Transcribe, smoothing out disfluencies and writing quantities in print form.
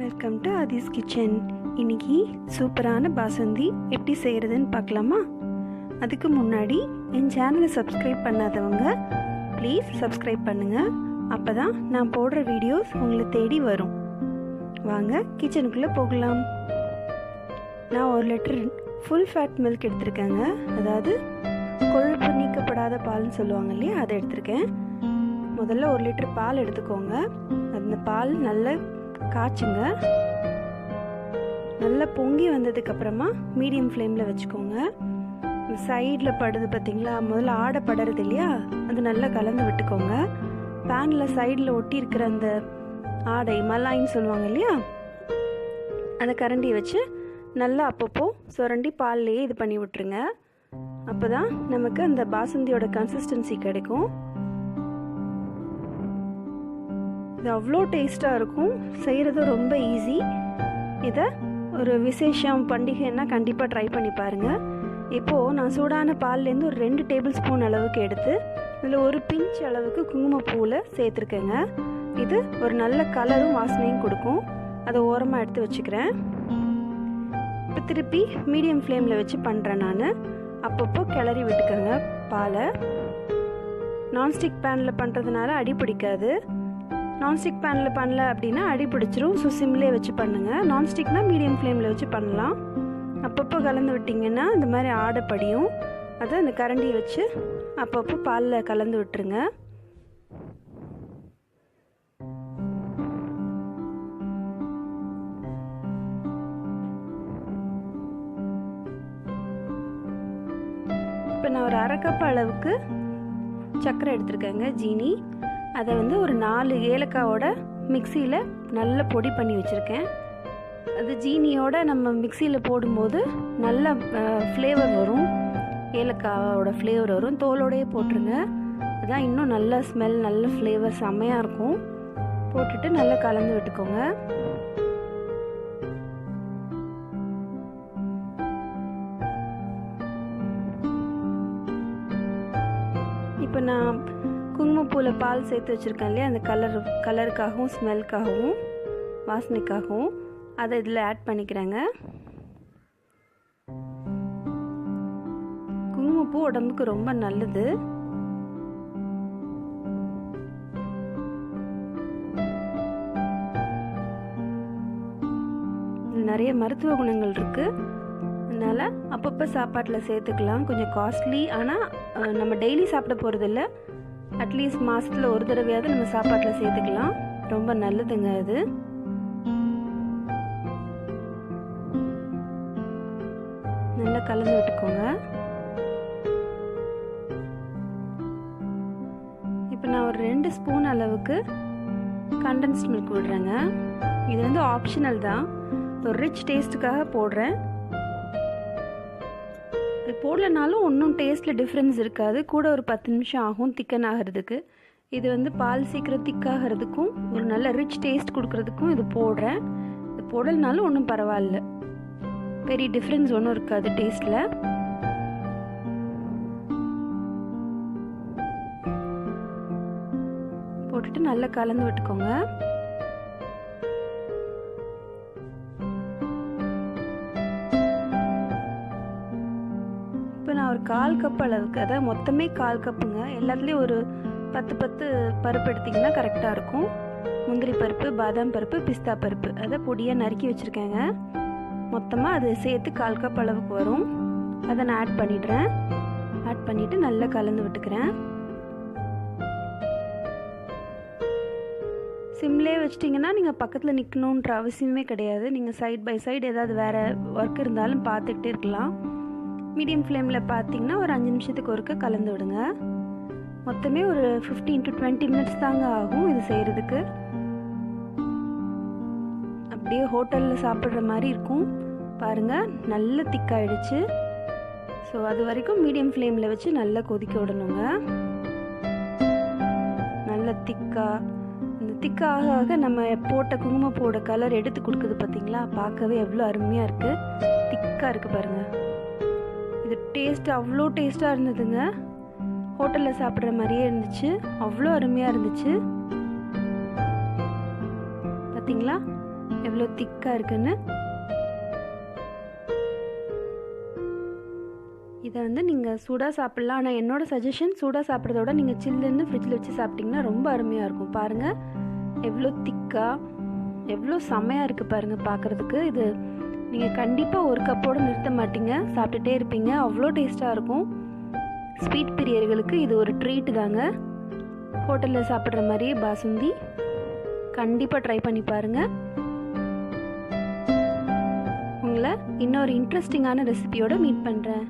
Welcome to Aadhi's kitchen. இன்னைக்கு சூப்பரான பாசந்தி எப்படி செய்கிறதுன்னு பார்க்கலாமா? அதுக்கு முன்னாடி என் சேனலை சப்ஸ்கிரைப் பண்ணாதவங்க ப்ளீஸ் சப்ஸ்கிரைப் பண்ணுங்கள். அப்போ தான் நான் போடுற வீடியோஸ் உங்களை தேடி வரும். வாங்க கிச்சனுக்குள்ளே போகலாம். நான் 1 லிட்டர் ஃபுல் ஃபேட் மில்க் எடுத்திருக்கேங்க. அதாவது கொழுப்பு நீக்கப்படாத பால்னு சொல்லுவாங்க இல்லையா, அதை எடுத்திருக்கேன். முதல்ல 1 லிட்டர் பால் எடுத்துக்கோங்க. அந்த பால் நல்லா காய்ச்சுங்க. நல்லா பொங்கி வந்ததுக்கப்புறமா மீடியம் ஃப்ளேமில் வச்சுக்கோங்க. சைடில் படுது பார்த்தீங்களா, முதல்ல ஆடை படுறது இல்லையா, அது நல்லா கலந்து விட்டுக்கோங்க. பேனில் சைடில் ஒட்டி இருக்கிற அந்த ஆடை மலாயின்னு சொல்லுவாங்க இல்லையா, அந்த கரண்டியை வச்சு நல்லா அப்பப்போ சுரண்டி பால்லையே இது பண்ணி விட்டுருங்க. அப்போ தான் நமக்கு அந்த பாசந்தியோட கன்சிஸ்டன்சி கிடைக்கும். இது அவ்வளோ டேஸ்ட்டாக இருக்கும். செய்கிறது ரொம்ப ஈஸி. இதை ஒரு விசேஷம் பண்டிகைன்னா கண்டிப்பாக ட்ரை பண்ணி பாருங்கள். இப்போது நான் சூடான பால்லேருந்து ஒரு 2 டேபிள் ஸ்பூன் அளவுக்கு எடுத்து இதில் ஒரு பிஞ்ச் அளவுக்கு குங்குமப்பூவில் சேர்த்துருக்கேங்க. இது ஒரு நல்ல கலரும் வாசனையும் கொடுக்கும். அதை ஓரமாக எடுத்து வச்சுக்கிறேன். இப்போ திருப்பி மீடியம் ஃப்ளேமில் வச்சு பண்ணுறேன் நான். அப்பப்போ கிளறி விட்டுக்கோங்க பாலை. நான்ஸ்டிக் பேனில் பண்ணுறதுனால அடி பிடிக்காது. நான்ஸ்டிக் பேனில் பண்ணல அப்படின்னா அடி பிடிச்சிரும். ஸோ சிம்லேயே வச்சு பண்ணுங்கள். நான்ஸ்டிக்னால் மீடியம் ஃப்ளேமில் வச்சு பண்ணலாம். அப்பப்போ கலந்து விட்டிங்கன்னா இந்த மாதிரி ஆடைப்படியும். அதை அந்த கரண்டியை வச்சு அப்பப்போ பாலில் கலந்து விட்டுருங்க. இப்போ நான் ஒரு 1/2 கப் அளவுக்கு சர்க்கரை எடுத்துருக்கேங்க, ஜீனி. அதை ஒரு 4 ஏலக்காவோட மிக்சியில் நல்லா பொடி பண்ணி வச்சுருக்கேன். அது ஜீனியோட நம்ம மிக்சியில் போடும்போது நல்ல ஃப்ளேவர் வரும், ஏலக்காவோட ஃப்ளேவர் வரும். தோலோடையே போட்டுருங்க. அதுதான் இன்னும் நல்ல ஸ்மெல், நல்ல ஃப்ளேவர் செம்மையாக இருக்கும். போட்டுட்டு நல்லா கலந்து விட்டுக்கோங்க. இப்போ நான் குங்குமப்பூவில் பால் சேர்த்து வச்சுருக்கேன் இல்லையா, அந்த கலருக்காகவும் ஸ்மெல்க்காகவும் வாசனைக்காகவும் அதை இதில் ஆட் பண்ணிக்கிறேங்க. குங்குமப்பூ உடம்புக்கு ரொம்ப நல்லது. நிறைய மருத்துவ குணங்கள் இருக்குது. அதனால் அப்பப்போ சாப்பாட்டில் சேர்த்துக்கலாம். கொஞ்சம் காஸ்ட்லி, ஆனால் நம்ம டெய்லி சாப்பிட போகிறதில்ல. அட்லீஸ்ட் மாதத்தில் ஒரு தடவையாவது நம்ம சாப்பாட்டில் சேர்த்துக்கலாம். ரொம்ப நல்லதுங்க அது. நல்லா கலந்து விட்டுக்கோங்க. இப்போ நான் ஒரு 2 ஸ்பூன் அளவுக்கு கண்டென்ஸ்ட் மில்க் விடுறேங்க. இது ஆப்ஷனல் தான், ஒரு ரிச் டேஸ்ட்டுக்காக போடுறேன். இது போடலனாலும் ஒன்றும் டேஸ்ட்டில் டிஃப்ரென்ஸ் இருக்காது. கூட ஒரு 10 நிமிஷம் ஆகும் திக்கன் ஆகிறதுக்கு. இது பால் சீக்கிரம் திக்காகிறதுக்கும் ஒரு நல்ல ரிச் டேஸ்ட் கொடுக்கறதுக்கும் இது போடுறேன். இது போடலனாலும் ஒன்றும் பரவாயில்ல, பெரிய டிஃப்ரென்ஸ் ஒன்றும் இருக்காது டேஸ்ட்டில். போட்டுட்டு நல்லா கலந்து விட்டுக்கோங்க. நான் ஒரு 1/4 கப் அளவுக்கு, அதாவது மொத்தமே 1/4 கப்புங்க. எல்லாத்துலேயும் ஒரு 10 பருப்பு எடுத்திங்கன்னா கரெக்டாக இருக்கும். முந்திரி பருப்பு, பாதாம் பருப்பு, பிஸ்தா பருப்பு அதை பொடியாக நறுக்கி வச்சுருக்கேங்க. மொத்தமாக அது சேர்த்து 1/4 கப் அளவுக்கு வரும். அதை நான் ஆட் பண்ணிடுறேன். ஆட் பண்ணிவிட்டு நல்லா கலந்து விட்டுக்கிறேன். சிம்லே வச்சிட்டிங்கன்னா நீங்கள் பக்கத்தில் நிற்கணுன்ற அவசியமே கிடையாது. நீங்கள் சைட் பை சைடு ஏதாவது வேறு ஒர்க் இருந்தாலும் பார்த்துக்கிட்டே இருக்கலாம். மீடியம் ஃப்ளேமில் பார்த்தீங்கன்னா ஒரு 5 நிமிஷத்துக்கு ஒருக்க கலந்து விடுங்க. மொத்தமே ஒரு 15 to 20 மினிட்ஸ் தாங்க ஆகும் இது செய்கிறதுக்கு. அப்படியே ஹோட்டலில் சாப்பிட்ற மாதிரி இருக்கும் பாருங்கள். நல்ல திக்காயிடுச்சு. ஸோ அது வரைக்கும் மீடியம் ஃப்ளேமில் வச்சு நல்லா கொதிக்க விடணுங்க. நல்ல இந்த திக்காக ஆக நம்ம போட்ட குங்குமப்பூவோட கலர் எடுத்து கொடுக்குது பார்த்தீங்களா, பார்க்கவே எவ்வளோ அருமையாக இருக்குது. திக்காக இருக்குது பாருங்கள். இது டேஸ்ட் அவ்வளோ டேஸ்ட்டாக இருந்ததுங்க. ஹோட்டலில் சாப்பிட்ற மாதிரியே இருந்துச்சு. அவ்வளோ அருமையாக இருந்துச்சு பார்த்தீங்களா. எவ்வளோ திக்காக இருக்குன்னு. இதை வந்து நீங்கள் சூடாக சாப்பிட்லாம். ஆனால் என்னோடய சஜஷன் சூடாக சாப்பிட்றத விட நீங்கள் சில்லுன்னு ஃப்ரிட்ஜில் வச்சு சாப்பிட்டிங்கன்னா ரொம்ப அருமையாக இருக்கும். பாருங்கள் எவ்வளோ திக்காக, எவ்வளோ செமையாக இருக்குது பாருங்கள் பார்க்குறதுக்கு. இது நீங்கள் கண்டிப்பாக ஒரு கப்போடு நிறுத்த மாட்டீங்க, சாப்பிட்டுட்டே இருப்பீங்க. அவ்வளோ டேஸ்ட்டாக இருக்கும். ஸ்வீட் பிரியர்களுக்கு இது ஒரு ட்ரீட்டு தாங்க. ஹோட்டலில் சாப்பிட்ற மாதிரியே பாசுந்தி. கண்டிப்பாக ட்ரை பண்ணி பாருங்கள். உங்களை இன்னொரு இன்ட்ரெஸ்டிங்கான ரெசிபியோடு மீட் பண்ணுறேன்.